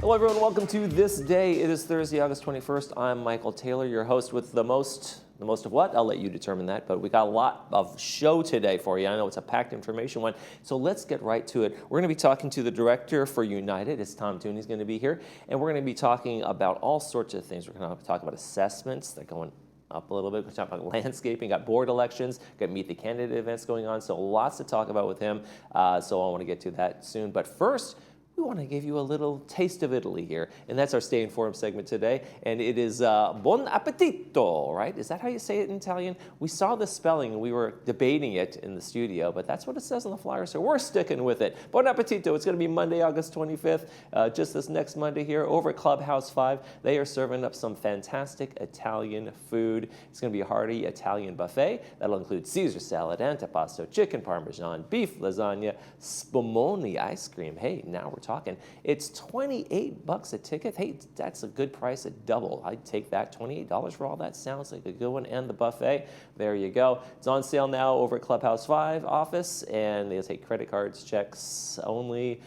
Hello everyone, welcome to This Day. It is Thursday, August 21st. I'm Michael Taylor, your host with the most of what? I'll let you determine that, but we got a lot of show today for you. I know it's a packed information one, so let's get right to it. We're going to be talking to the director for United. It's Tom Tooney. He's going to be here, and we're going to be talking about all sorts of things. We're going to talk about assessments. They're going up a little bit. We're talking about landscaping, got board elections, got meet the candidate events going on, so lots to talk about with him. So I want to get to that soon, but first, we want to give you a little taste of Italy here, and that's our Stay Informed segment today, and it is buon appetito, right? Is that how you say it in Italian? We saw the spelling, and we were debating it in the studio, but that's what it says on the flyer, so we're sticking with it. Buon appetito. It's going to be Monday, August 25th, just this next Monday here over at Clubhouse 5. They are serving up some fantastic Italian food. It's going to be a hearty Italian buffet. That'll include Caesar salad, antipasto, chicken parmesan, beef lasagna, spumoni ice cream. Hey, now we're talking. It's $28 a ticket. Hey, that's a good price, a double. I'd take that. $28 for all that sounds like a good one. And the buffet, there you go. It's on sale now over at Clubhouse 5 office, and they'll take credit cards, checks only.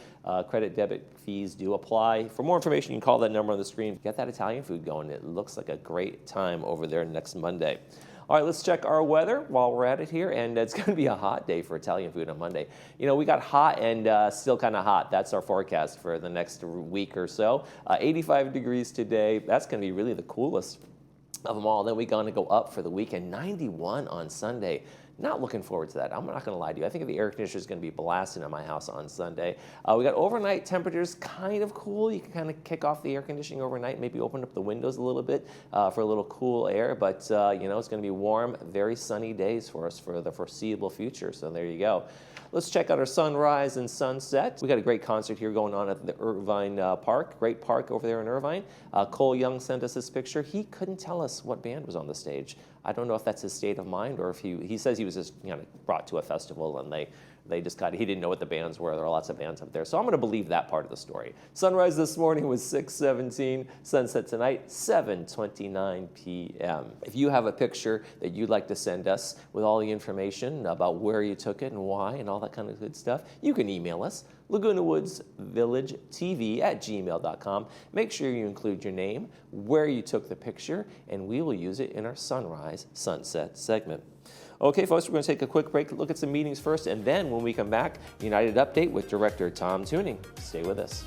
Credit debit fees do apply. For more information, you can call that number on the screen. Get that Italian food going. It looks like a great time over there next Monday. All right, let's check our weather while we're at it here, and it's going to be a hot day for Italian food on Monday. You know, we got hot and still kind of hot. That's our forecast for the next week or so. 85 degrees today. That's going to be really the coolest of them all. Then we're going to go up for the weekend. 91 on Sunday. Not looking forward to that. I'm not going to lie to you. I think the air conditioner is going to be blasting at my house on Sunday. We got overnight temperatures kind of cool. You can kind of kick off the air conditioning overnight, maybe open up the windows a little bit for a little cool air. But, you know, it's going to be warm, very sunny days for us for the foreseeable future. So there you go. Let's check out our sunrise and sunset. We got a great concert here going on at the Irvine Park. Great park over there in Irvine. Cole Young sent us this picture. He couldn't tell us what band was on the stage. I don't know if that's his state of mind or if he says he was just brought to a festival and they just he didn't know what the bands were. There are lots of bands up there. So I'm going to believe that part of the story. Sunrise this morning was 6:17. Sunset tonight, 7:29 p.m. If you have a picture that you'd like to send us with all the information about where you took it and why and all that kind of good stuff, you can email us, Laguna Woods Village TV @gmail.com. Make sure you include your name, where you took the picture, and we will use it in our sunrise sunset segment. Okay, folks, we're going to take a quick break, look at some meetings first, and then when we come back, United Update with Director Tom Tooney. Stay with us.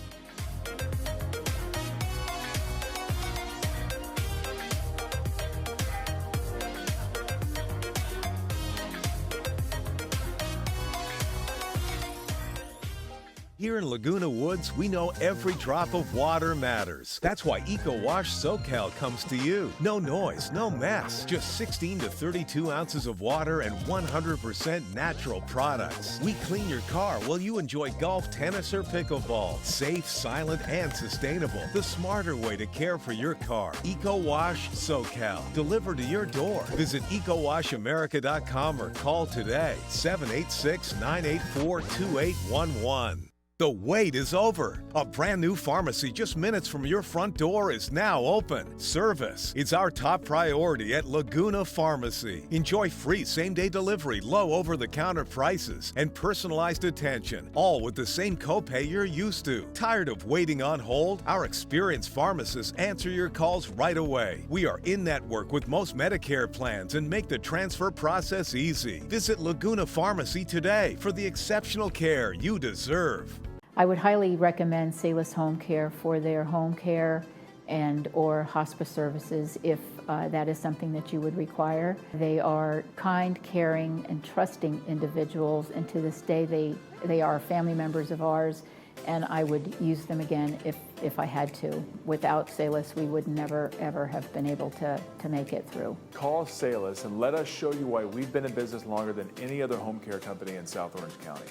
Here in Laguna Woods, we know every drop of water matters. That's why Eco Wash SoCal comes to you. No noise, no mess. Just 16 to 32 ounces of water and 100% natural products. We clean your car while you enjoy golf, tennis, or pickleball. Safe, silent, and sustainable. The smarter way to care for your car. Eco Wash SoCal. Delivered to your door. Visit EcoWashAmerica.com or call today. 786-984-2811. The wait is over. A brand new pharmacy just minutes from your front door is now open. Service is our top priority at Laguna Pharmacy. Enjoy free same-day delivery, low over-the-counter prices, and personalized attention, all with the same copay you're used to. Tired of waiting on hold? Our experienced pharmacists answer your calls right away. We are in-network with most Medicare plans and make the transfer process easy. Visit Laguna Pharmacy today for the exceptional care you deserve. I would highly recommend Salus Home Care for their home care and or hospice services if that is something that you would require. They are kind, caring, and trusting individuals, and to this day they are family members of ours, and I would use them again if I had to. Without Salus, we would never ever have been able to make it through. Call Salus and let us show you why we've been in business longer than any other home care company in South Orange County.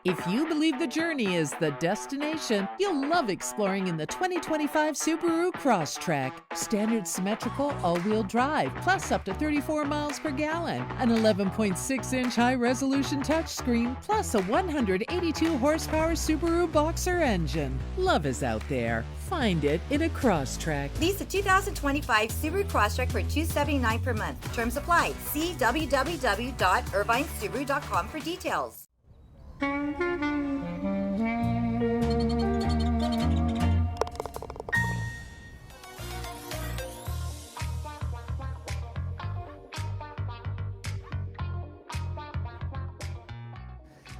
If you believe the journey is the destination, you'll love exploring in the 2025 Subaru Crosstrek. Standard symmetrical all-wheel drive, plus up to 34 miles per gallon. An 11.6-inch high-resolution touchscreen, plus a 182-horsepower Subaru Boxer engine. Love is out there. Find it in a Crosstrek. Lease the 2025 Subaru Crosstrek for $279 per month. Terms apply. See www.irvinesubaru.com for details.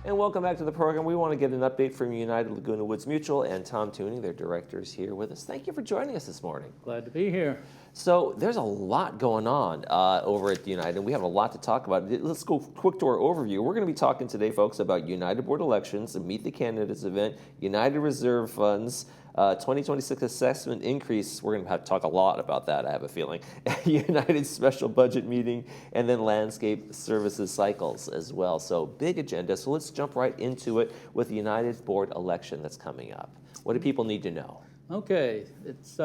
And welcome back to the program. We want to get an update from United Laguna Woods Mutual and Tom Tooney, their directors, here with us. Thank you for joining us this morning. Glad to be here. So there's a lot going on over at United, and we have a lot to talk about. Let's go quick to our overview. We're going to be talking today, folks, about United Board elections, the Meet the Candidates event, United Reserve Funds, 2026 assessment increase. We're going to have to talk a lot about that, I have a feeling. United special budget meeting, and then landscape services cycles as well. So big agenda. So let's jump right into it with the United Board election that's coming up. What do people need to know? Okay, it's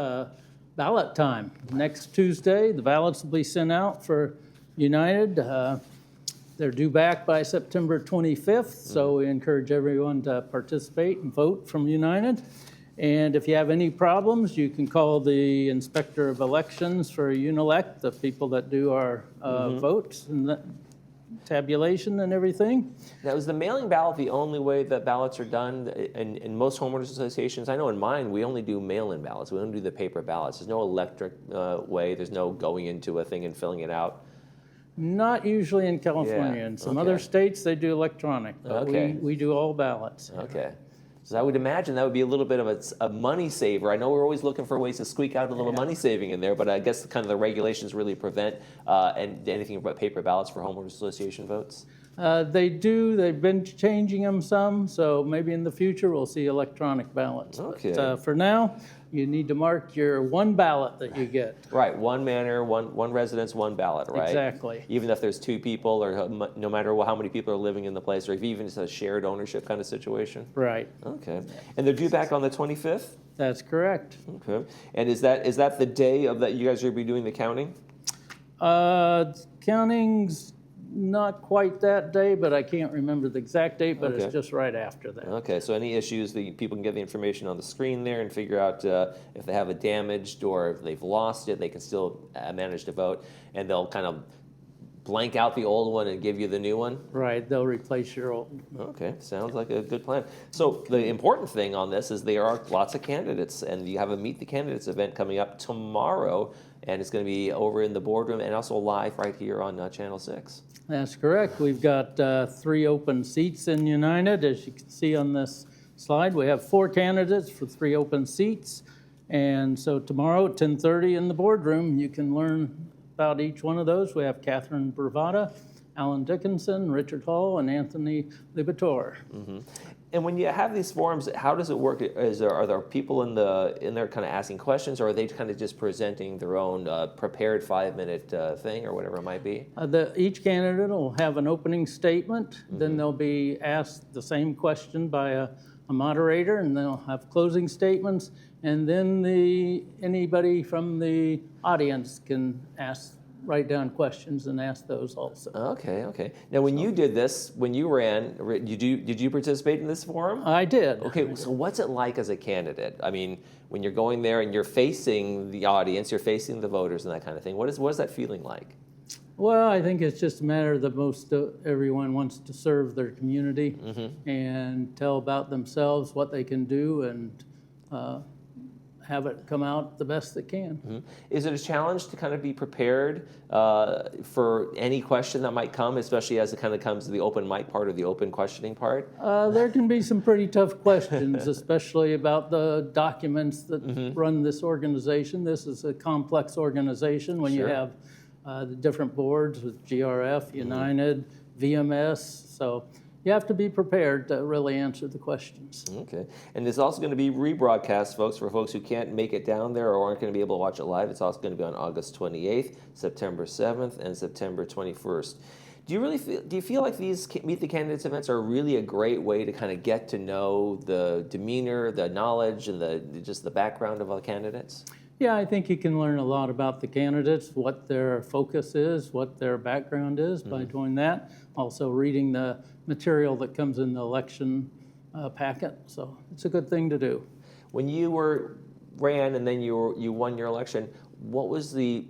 ballot time. Next Tuesday, the ballots will be sent out for United. They're due back by September 25th, so we encourage everyone to participate and vote from United. And if you have any problems, you can call the Inspector of Elections for Unilect, the people that do our votes and the tabulation and everything. Now, is the mailing ballot the only way that ballots are done in most homeowners associations? I know in mine, we only do mail-in ballots. We don't do the paper ballots. There's no electric way. There's no going into a thing and filling it out. Not usually in California. Yeah, In some okay. other states, they do electronic. But Okay. we do all ballots. Okay. So I would imagine that would be a little bit of a money saver. I know we're always looking for ways to squeak out a little money saving in there, but I guess kind of the regulations really prevent anything but paper ballots for homeowners association votes. They do. They've been changing them some, so maybe in the future we'll see electronic ballots. Okay. But for now, you need to mark your one ballot that you get. Right, one manor, one residence, one ballot, right? Exactly. Even if there's two people, or no matter how many people are living in the place, or if even it's a shared ownership kind of situation. Right. Okay, and they're due back on the 25th. That's correct. Okay, and is that the day of that you guys are be doing the counting? Counting's not quite that day, but I can't remember the exact date, but Okay. it's just right after that. Okay, so any issues, people can get the information on the screen there and figure out if they have it damaged or if they've lost it, they can still manage to vote, and they'll kind of blank out the old one and give you the new one? Right, they'll replace your old. Okay, sounds like a good plan. So the important thing on this is there are lots of candidates, and you have a Meet the Candidates event coming up tomorrow, and it's going to be over in the boardroom and also live right here on Channel 6. That's correct. We've got 3 open seats in United. As you can see on this slide, we have 4 candidates for 3 open seats. And so tomorrow at 10:30 in the boardroom, you can learn about each one of those. We have Catherine Bravata, Alan Dickinson, Richard Hall, and Anthony Libator. Mm-hmm. And when you have these forums, how does it work? Are there people in there kind of asking questions, or are they kind of just presenting their own prepared 5-minute thing or whatever it might be? Each candidate will have an opening statement. Then they'll be asked the same question by a moderator, and they'll have closing statements. And then anybody from the audience can write down questions and ask those also. Okay. Now, when you did this, when you ran, did you participate in this forum? I did. Okay, so what's it like as a candidate? I mean, when you're going there and you're facing the audience, you're facing the voters and that kind of thing. What is that feeling like? Well, I think it's just a matter that most everyone wants to serve their community and tell about themselves, what they can do, and have it come out the best it can. Is it a challenge to kind of be prepared for any question that might come, especially as it kind of comes to the open mic part or the open questioning part? There can be some pretty tough questions, especially about the documents that run this organization. This is a complex organization when you have the different boards with GRF, United, VMS, so you have to be prepared to really answer the questions. Okay. And it's also going to be rebroadcast, folks, for folks who can't make it down there or aren't going to be able to watch it live. It's also going to be on August 28th, September 7th, and September 21st. Do you feel like these Meet the Candidates events are really a great way to kind of get to know the demeanor, the knowledge, and just the background of all the candidates? Yeah, I think you can learn a lot about the candidates, what their focus is, what their background is by doing that. Also reading the material that comes in the election packet. So it's a good thing to do. When you ran and then you won your election, what was the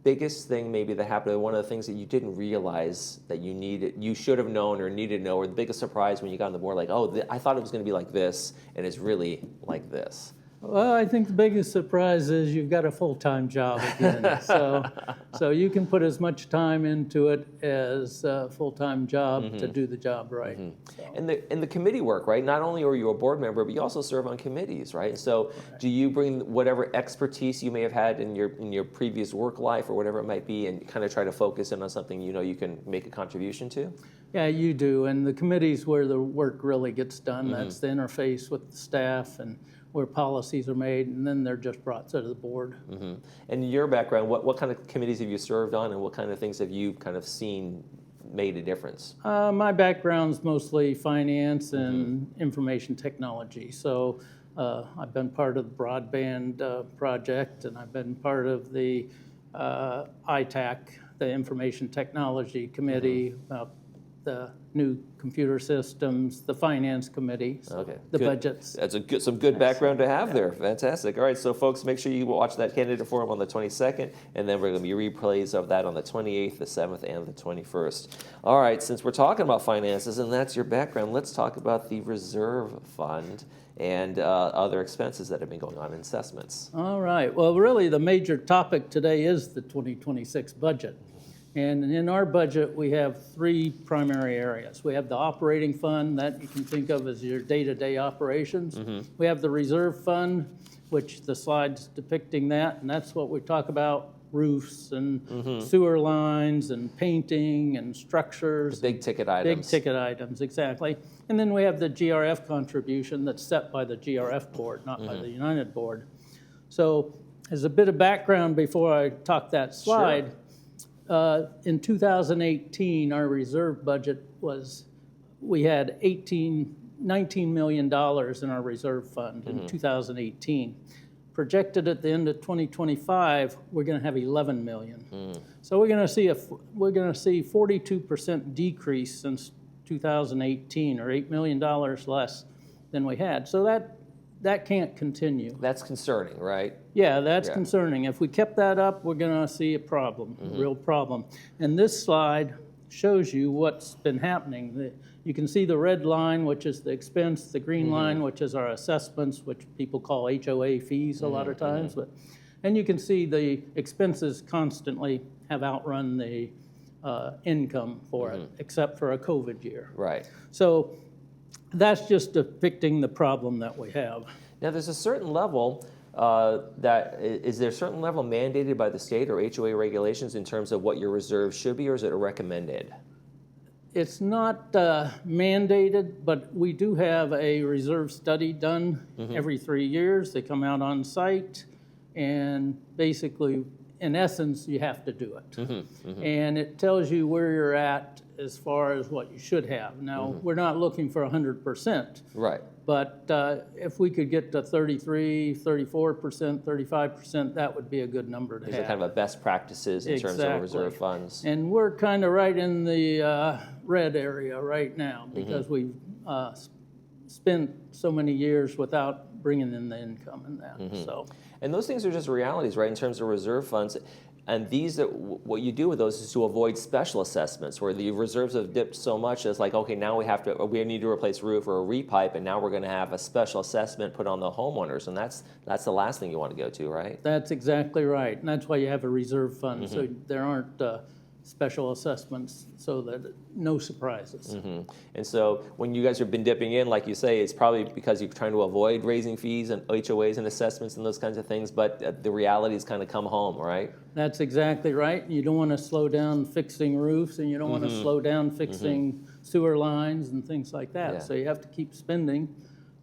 biggest thing maybe that happened, one of the things that you didn't realize that you should have known or needed to know, or the biggest surprise when you got on the board, like, I thought it was going to be like this, and it's really like this? Well, I think the biggest surprise is you've got a full-time job again. So you can put as much time into it as a full-time job to do the job right. So. And the committee work, right? Not only are you a board member, but you also serve on committees, right? So do you bring whatever expertise you may have had in your previous work life or whatever it might be and kind of try to focus in on something you know you can make a contribution to? Yeah, you do. And the committees where the work really gets done, that's the interface with the staff and where policies are made, and then they're just brought to the board. And your background, what kind of committees have you served on, and what kind of things have you kind of seen made a difference? My background's mostly finance and information technology. So I've been part of the broadband project, and I've been part of the ITAC, the Information Technology Committee, the new computer systems, the finance committee, Okay, the good. budgets. That's some good background to have there. Fantastic. All right, so folks, make sure you watch that candidate forum on the 22nd, and then we're going to be replays of that on the 28th, the 7th, and the 21st. All right, since we're talking about finances, and that's your background, let's talk about the reserve fund and other expenses that have been going on in assessments. All right. Well, really, the major topic today is the 2026 budget. And in our budget, we have three primary areas. We have the operating fund, that you can think of as your day-to-day operations. We have the reserve fund, which the slide's depicting that, and that's what we talk about, roofs and sewer lines and painting and structures. Big ticket items. Big ticket items, exactly. And then we have the GRF contribution that's set by the GRF board, not by the United board. So as a bit of background before I talk that slide, in 2018, our reserve budget was, we had $19 million in our reserve fund in 2018. Projected at the end of 2025, we're going to have 11 million. So we're going to see 42% decrease since 2018, or $8 million less than we had. So that can't continue. That's concerning, right? Yeah, that's concerning. If we kept that up, we're going to see a problem, a real problem. And this slide shows you what's been happening. You can see the red line, which is the expense, the green line, which is our assessments, which people call HOA fees a lot of times. And you can see the expenses constantly have outrun the income for it, except for a COVID year. Right. So that's just depicting the problem that we have. Now, there's a certain level is there a certain level mandated by the state or HOA regulations in terms of what your reserve should be, or is it recommended? It's not mandated, but we do have a reserve study done every 3 years. They come out on site, and basically, in essence, you have to do it. And it tells you where you're at as far as what you should have. Now, we're not looking for 100%. Right. But if we could get to 33, 34%, 35%, that would be a good number to These have. are kind of a best practices in terms of reserve funds. And we're kind of right in the red area right now because we've spent so many years without bringing in the income in that. So. And those things are just realities, right, in terms of reserve funds. And what you do with those is to avoid special assessments where the reserves have dipped so much it's like, okay, now we need to replace roof or a repipe, and now we're going to have a special assessment put on the homeowners, and that's the last thing you want to go to, right? That's exactly right, and that's why you have a reserve fund, so there aren't special assessments, so that no surprises. And so when you guys have been dipping in, like you say, it's probably because you're trying to avoid raising fees and HOAs and assessments and those kinds of things, but the realities kind of come home, right? That's exactly right. You don't want to slow down fixing roofs, and you don't want to slow down fixing sewer lines and things like that. Yeah. So you have to keep spending,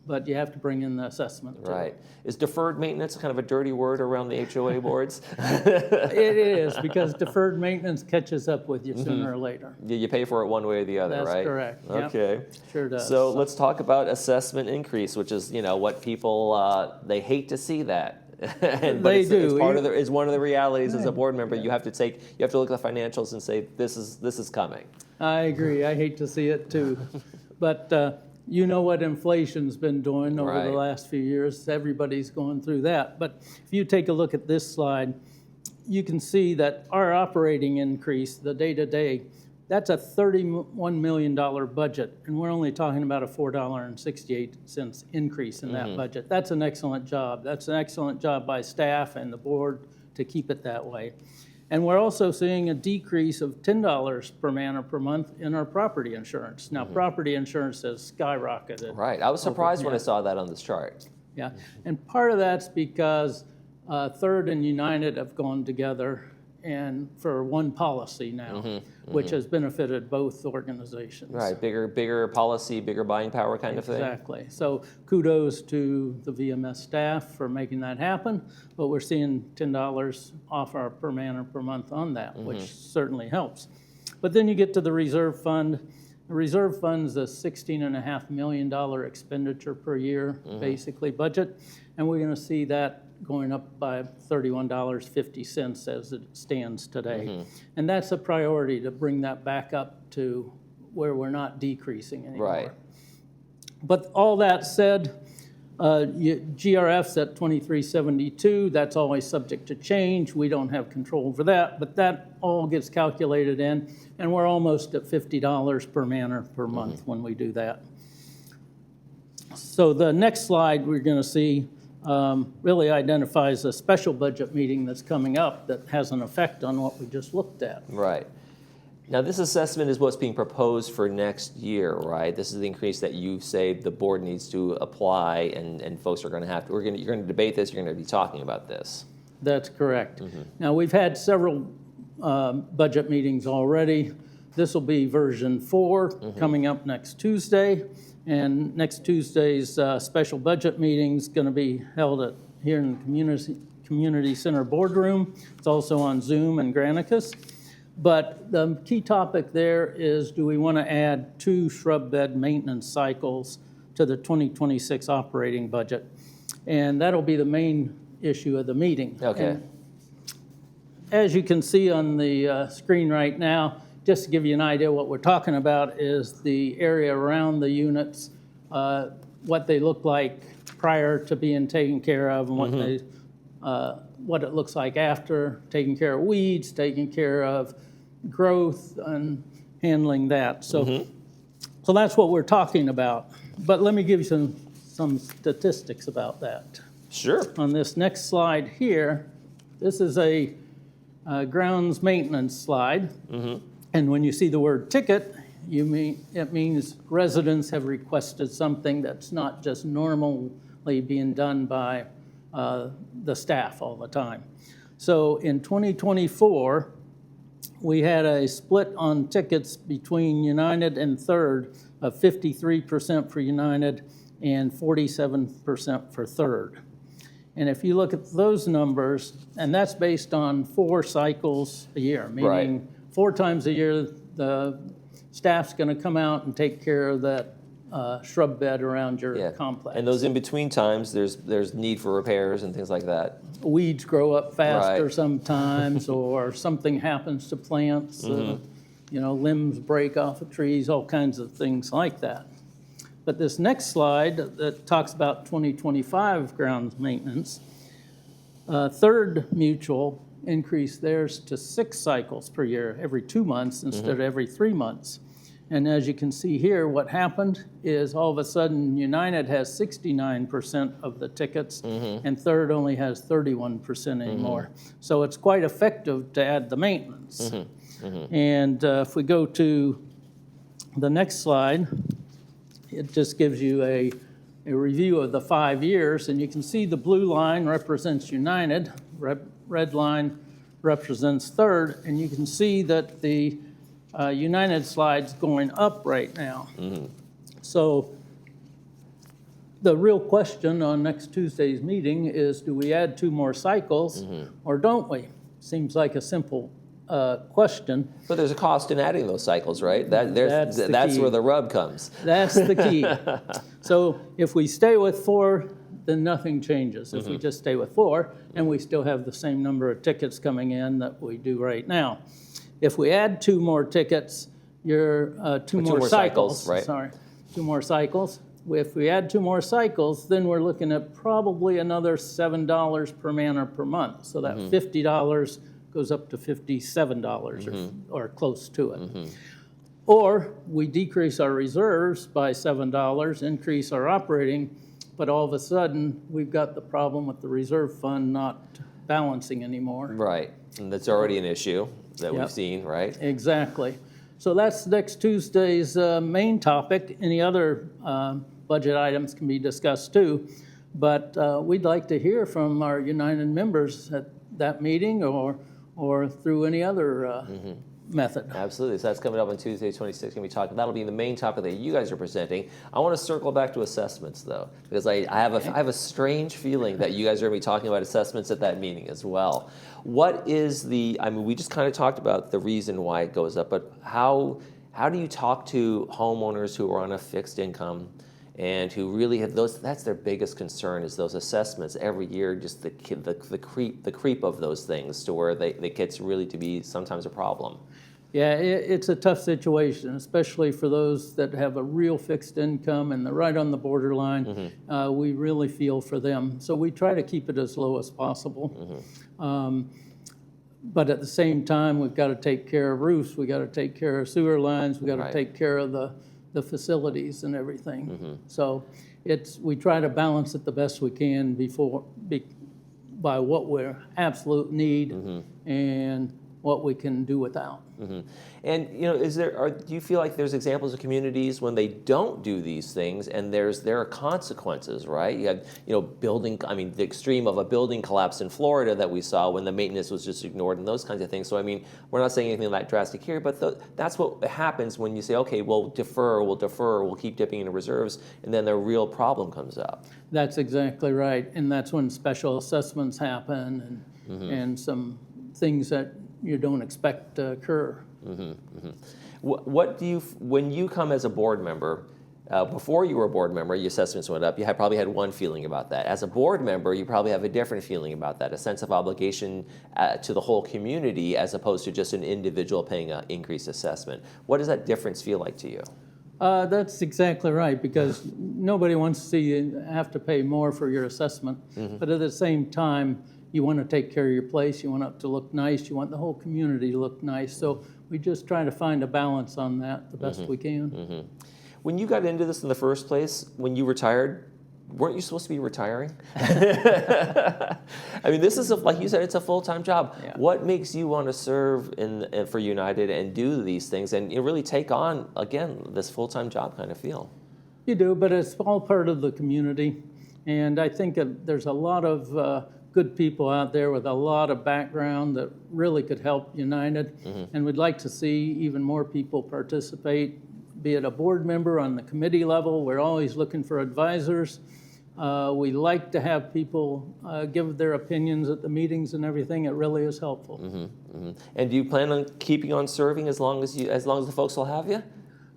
but you have to bring in the assessment too. Right. Is deferred maintenance kind of a dirty word around the HOA boards? It is, because deferred maintenance catches up with you sooner or later. You pay for it one way or the other, That's right? correct. Yep. Okay. Sure does. So let's talk about assessment increase, which is what people they hate to see that. But They it's do. part of it's one of the realities as a board member. You have to look at the financials and say this is coming. I agree. I hate to see it too. But you know what inflation's been doing over Right. the last few years. Everybody's going through that. But if you take a look at this slide, you can see that our operating increase, the day-to-day, That's a $31 million budget, and we're only talking about a $4.68 increase in that budget. That's an excellent job. That's an excellent job by staff and the board to keep it that way. And we're also seeing a decrease of $10 per man or per month in our property insurance. Now, property insurance has skyrocketed. Right. I was surprised when I saw that on this chart. Yeah, and part of that's because Third and United have gone together and for one policy now, which has benefited both organizations. Right. Bigger policy, bigger buying power kind of thing. Exactly. So kudos to the VMS staff for making that happen, but we're seeing $10 off our per man or per month on that, which certainly helps. But then you get to the reserve fund. The reserve fund's a $16.5 million expenditure per year, basically budget, and we're going to see that going up by $31.50 as it stands today. And that's a priority to bring that back up to where we're not decreasing anymore. Right. But all that said, GRF's at 2372. That's always subject to change. We don't have control over that, but that all gets calculated in, and we're almost at $50 per man or per month when we do that. So the next slide we're going to see really identifies a special budget meeting that's coming up that has an effect on what we just looked at. Right. Now, this assessment is what's being proposed for next year, right? This is the increase that you say the board needs to apply, and folks are going to have to. You're going to debate this. You're going to be talking about this. That's correct. Now, we've had several budget meetings already. This will be version 4 coming up next Tuesday. And next Tuesday's special budget meeting is going to be held here in the Community Center boardroom. It's also on Zoom and Granicus. But the key topic there is, do we want to add 2 shrub bed maintenance cycles to the 2026 operating budget? And that'll be the main issue of the meeting. Okay. And as you can see on the screen right now, just to give you an idea what we're talking about is the area around the units, what they look like prior to being taken care of, and what it looks like after, taking care of weeds, taking care of growth, and handling that. So, so that's what we're talking about. But let me give you some statistics about that. Sure. On this next slide here, this is a grounds maintenance slide. And when you see the word ticket, it means residents have requested something that's not just normally being done by the staff all the time. So in 2024, we had a split on tickets between United and Third of 53% for United and 47% for Third. And if you look at those numbers, and that's based on 4 cycles a year, meaning 4 times a year, the staff's going to come out and take care of that shrub bed around your complex. And those in between times, there's need for repairs and things like that. Weeds grow up faster sometimes, or something happens to plants. Limbs break off of trees, all kinds of things like that. But this next slide that talks about 2025 grounds maintenance, Third Mutual increased theirs to 6 cycles per year, every 2 months instead of every 3 months. And as you can see here, what happened is all of a sudden United has 69% of the tickets, and Third only has 31% anymore. So it's quite effective to add the maintenance. And if we go to the next slide, it just gives you a review of the 5 years, and you can see the blue line represents United, red line represents Third, and you can see that the United slide's going up right now. So the real question on next Tuesday's meeting is, do we add 2 more cycles or don't we? Seems like a simple question. But there's a cost in adding those cycles, right? That's where the rub comes. That's the key. So if we stay with 4, then nothing changes. If we just stay with 4, and we still have the same number of tickets coming in that we do right now. If we add 2 more tickets, you're 2 more cycles, right? Sorry, 2 more cycles. If we add 2 more cycles, then we're looking at probably another $7 per man or per month. So that $50 goes up to $57 or close to it. Or we decrease our reserves by $7, increase our operating, but all of a sudden, we've got the problem with the reserve fund not balancing anymore. Right, and that's already an issue that Yep. we've seen, right? Exactly. So that's next Tuesday's main topic. Any other budget items can be discussed too. But we'd like to hear from our United members at that meeting or through any other method. Absolutely. So that's coming up on Tuesday, 26th. Going to be talking. That'll be the main topic that you guys are presenting. I want to circle back to assessments, though, because I have a strange feeling that you guys are going to be talking about assessments at that meeting as well. What is the? I mean, we just kind of talked about the reason why it goes up, but how do you talk to homeowners who are on a fixed income and who really have those? That's their biggest concern, is those assessments every year. Just the creep of those things to where it gets really to be sometimes a problem. Yeah, it's a tough situation, especially for those that have a real fixed income and they're right on the borderline. We really feel for them. So we try to keep it as low as possible. But at the same time, we've got to take care of roofs, we got to take care of sewer lines, we got to Right. take care of the facilities and everything. So we try to balance it the best we can by what we're absolute need and what we can do without. And do you feel like there's examples of communities when they don't do these things, and there are consequences, right? You have the extreme of a building collapse in Florida that we saw when the maintenance was just ignored and those kinds of things. So I mean, we're not saying anything that drastic here, but that's what happens when you say, okay, we'll defer, we'll keep dipping into reserves, and then the real problem comes up. That's exactly right, and that's when special assessments happen and some things that you don't expect to occur. What do you, when you come as a board member, before you were a board member, your assessments went up, probably had one feeling about that. As a board member, you probably have a different feeling about that, a sense of obligation to the whole community as opposed to just an individual paying an increased assessment. What does that difference feel like to you? That's exactly right, because nobody wants to see you have to pay more for your assessment, but at the same time, you want to take care of your place, you want it to look nice, you want the whole community to look nice. So we just try to find a balance on that the best we can. When you got into this in the first place, when you retired, weren't you supposed to be retiring? I mean, this is, like you said, it's a full-time job. Yeah. What makes you want to serve for United and do these things and really take on, again, this full-time job kind of feel? You do, but it's all part of the community. And I think there's a lot of good people out there with a lot of background that really could help United. And we'd like to see even more people participate, be it a board member on the committee level. We're always looking for advisors. We like to have people give their opinions at the meetings and everything. It really is helpful. And do you plan on keeping on serving as long as the folks will have you?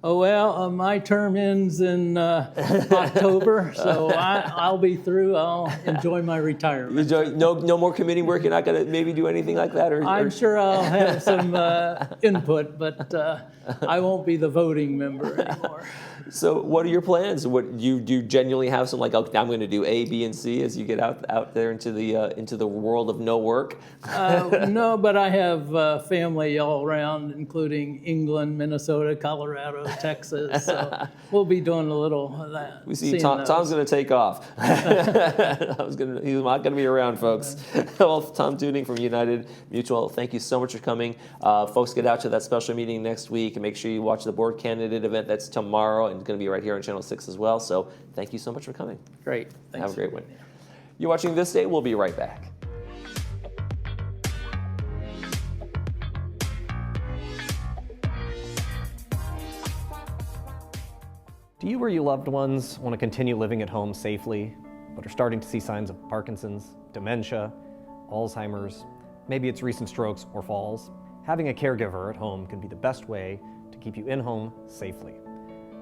Oh, well, my term ends in October, so I'll be through. I'll enjoy my retirement. No more committee work? You're not going to maybe do anything like that? I'm sure I'll have some input, but I won't be the voting member anymore. So what are your plans? What do you genuinely have some, like, okay, I'm going to do A, B, and C as you get out there into the world of no work? No, but I have family all around, including England, Minnesota, Colorado, Texas. So we'll be doing a little of that. We see Tom's going to take off. He's not going to be around, folks. Well, Tom Tuning from United Mutual, thank you so much for coming. Folks, get out to that special meeting next week and make sure you watch the board candidate event. That's tomorrow and it's going to be right here on Channel 6 as well. So thank you so much for coming. Great. Thanks. Have a great one. You're watching ThisDay. We'll be right back. Do you or your loved ones want to continue living at home safely, but are starting to see signs of Parkinson's, dementia, Alzheimer's? Maybe it's recent strokes or falls. Having a caregiver at home can be the best way to keep you in home safely.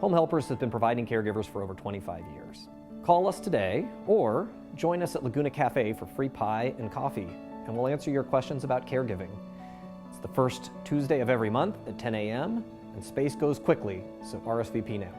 Home Helpers has been providing caregivers for over 25 years. Call us today or join us at Laguna Cafe for free pie and coffee, and we'll answer your questions about caregiving. It's the first Tuesday of every month at 10 a.m., and space goes quickly, so RSVP now.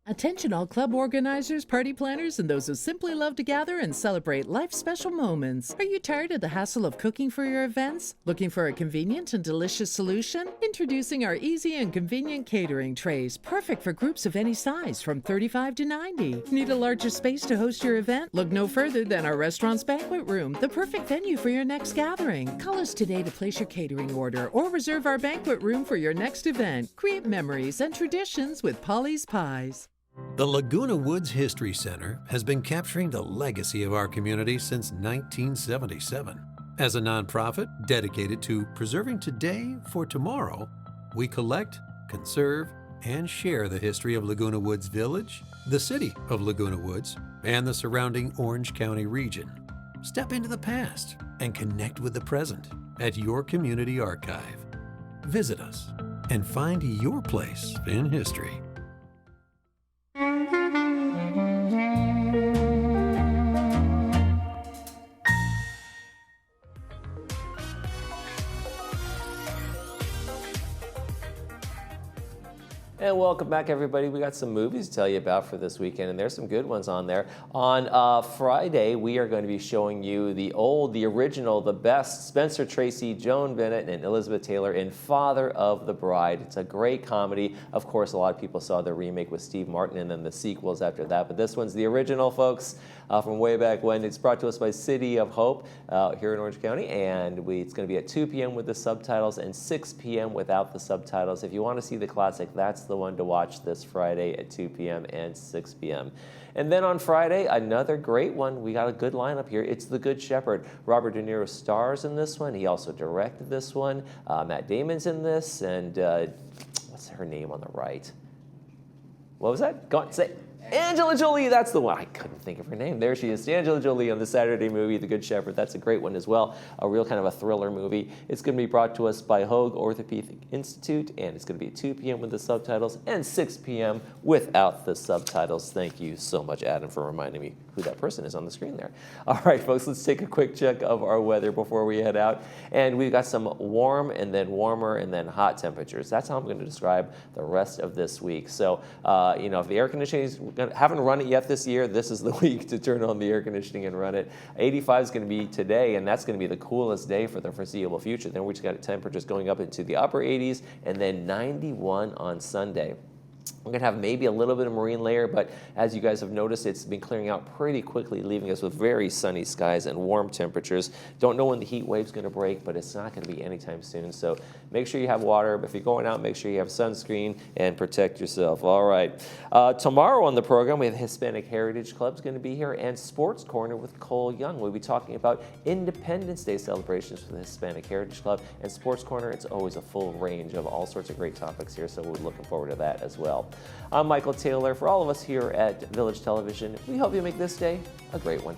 Attention all club organizers, party planners, and those who simply love to gather and celebrate life's special moments. Are you tired of the hassle of cooking for your events? Looking for a convenient and delicious solution? Introducing our easy and convenient catering trays, perfect for groups of any size from 35 to 90. Need a larger space to host your event? Look no further than our restaurant's banquet room, the perfect venue for your next gathering. Call us today to place your catering order or reserve our banquet room for your next event. Create memories and traditions with Polly's Pies. The Laguna Woods History Center has been capturing the legacy of our community since 1977. As a nonprofit dedicated to preserving today for tomorrow, we collect, conserve, and share the history of Laguna Woods Village, the city of Laguna Woods, and the surrounding Orange County region. Step into the past and connect with the present at your community archive. Visit us and find your place in history. And welcome back, everybody. We got some movies to tell you about for this weekend, and there's some good ones on there. On Friday, we are going to be showing you the original, the best Spencer Tracy, Joan Bennett, and Elizabeth Taylor in Father of the Bride. It's a great comedy. Of course, a lot of people saw the remake with Steve Martin and then the sequels after that, but this one's the original, folks, from way back when. It's brought to us by City of Hope here in Orange County, and it's going to be at 2 p.m. with the subtitles and 6 p.m. without the subtitles. If you want to see the classic, that's the one to watch this Friday at 2 p.m. and 6 p.m. And then on Friday, another great one. We got a good lineup here. It's The Good Shepherd. Robert De Niro stars in this one. He also directed this one. Matt Damon's in this, and what's her name on the right? What was that? Go on, say it. Angela Jolie, that's the one. I couldn't think of her name. There she is, Angela Jolie on the Saturday movie, The Good Shepherd. That's a great one as well, a real kind of a thriller movie. It's going to be brought to us by Hoag Orthopedic Institute, and it's going to be at 2 p.m. with the subtitles and 6 p.m. without the subtitles. Thank you so much, Adam, for reminding me who that person is on the screen there. All right, folks, let's take a quick check of our weather before we head out. And we've got some warm and then warmer and then hot temperatures. That's how I'm going to describe the rest of this week. So, if the air conditioning haven't run it yet this year, this is the week to turn on the air conditioning and run it. 85 is going to be today, and that's going to be the coolest day for the foreseeable future. Then we just got temperatures going up into the upper 80s, and then 91 on Sunday. We're going to have maybe a little bit of marine layer, but as you guys have noticed, it's been clearing out pretty quickly, leaving us with very sunny skies and warm temperatures. Don't know when the heat wave's going to break, but it's not going to be anytime soon. So make sure you have water. But if you're going out, make sure you have sunscreen and protect yourself. All right. Tomorrow on the program, we have Hispanic Heritage Club's going to be here and Sports Corner with Cole Young. We'll be talking about Independence Day celebrations for the Hispanic Heritage Club and Sports Corner. It's always a full range of all sorts of great topics here, so we're looking forward to that as well. I'm Michael Taylor. For all of us here at Village Television, we hope you make this day a great one.